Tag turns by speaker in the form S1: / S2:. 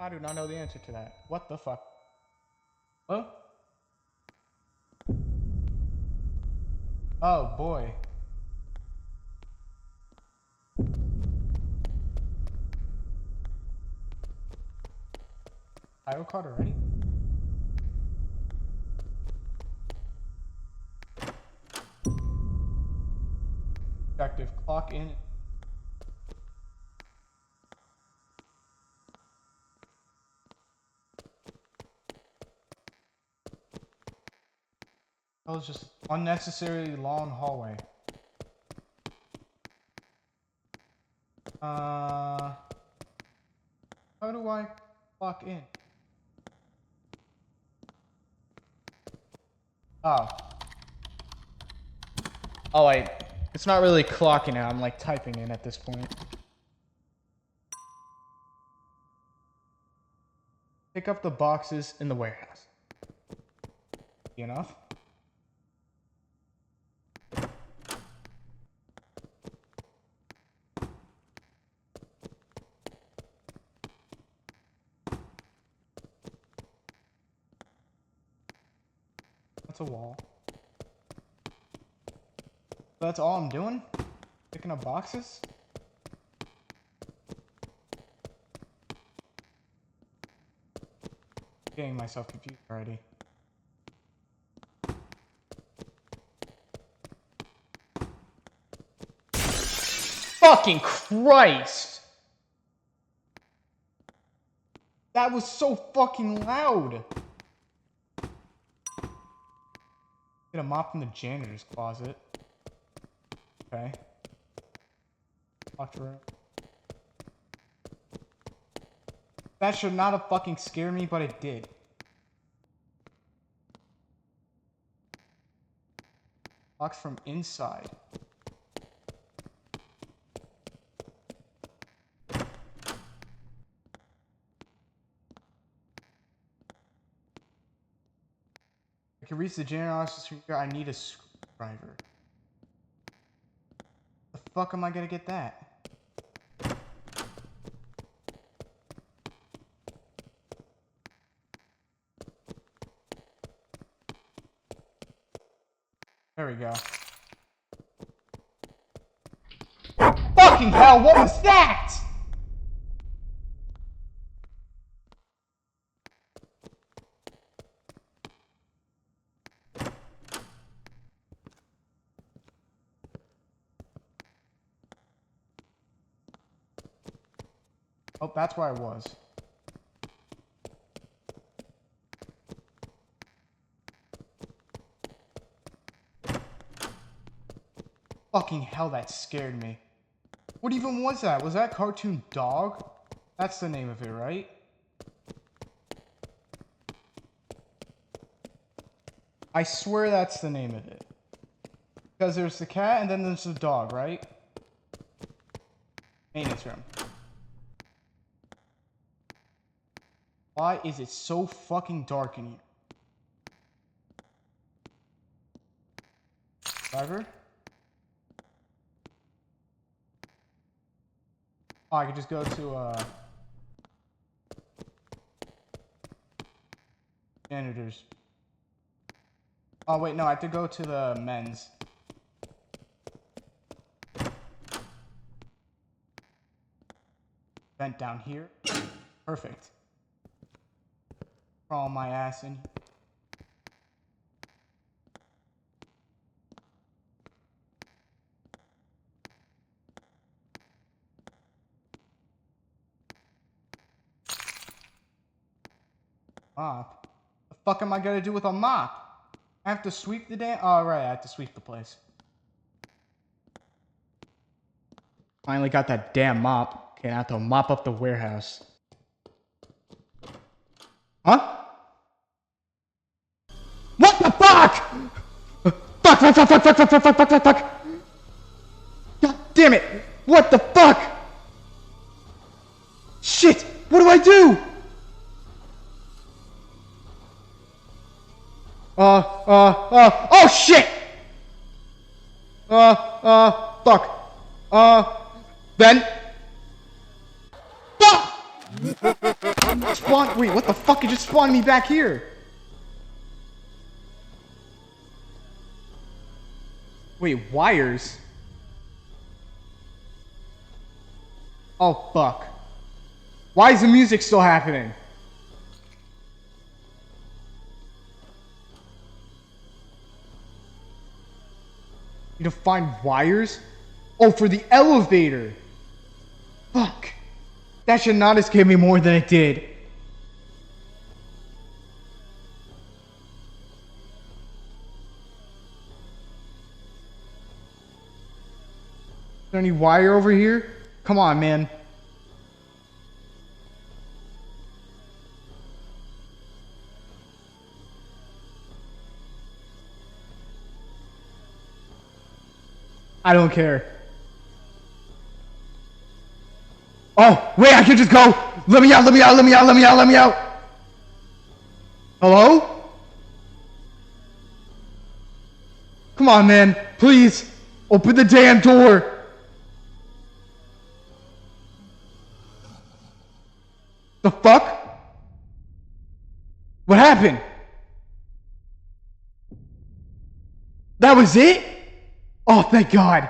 S1: I do not know the answer to that. What the fuck? Hello? Oh boy. Title card already? Objective, clock in. That was just unnecessarily long hallway. How do I clock in? Oh. Oh wait, it's not really clocking out, I'm like typing in at this point. Pick up the boxes in the warehouse. Enough? That's a wall. So that's all I'm doing? Picking up boxes? Getting myself confused already. Fucking Christ! That was so fucking loud! Get a mop from the janitor's closet. Okay. Locked room. That should not have fucking scared me, but it did. Locks from inside. I can reach the janitor office here. I need a screwdriver. The fuck am I gonna get that? There we go. Fucking hell, what was that? Oh, that's where I was. Fucking hell, that scared me. What even was that? Was that Cartoon Dog? That's the name of it, right? I swear that's the name of it. Because there's the cat and then there's the dog, right? Maintenance room. Why is it so fucking dark in here? Driver? Oh, I could just go to, janitors. Oh, wait, no, I have to go to the men's. Vent down here. Perfect. Crawl my ass in. Mop? The fuck am I gonna do with a mop? I have to sweep the damn. Oh, right, I have to sweep the place. Finally got that damn mop. Okay, I have to mop up the warehouse. Huh? What the fuck? Fuck, fuck, fuck, fuck, fuck, fuck, fuck, fuck, fuck, fuck, fuck. God damn it. What the fuck? Shit, what do I do? Oh shit! Fuck. Then. Fuck! Spawn. Wait, what the fuck? It just spawned me back here. Wait, wires? Oh, fuck. Why is the music still happening? Need to find wires? Oh, for the elevator. Fuck. That should not have scared me more than it did. Is there any wire over here? Come on, man. I don't care. Oh, wait, I can just go. Let me out, let me out, let me out, let me out, let me out. Hello? Come on, man. Please, open the damn door. The fuck? What happened? That was it? Oh, thank God.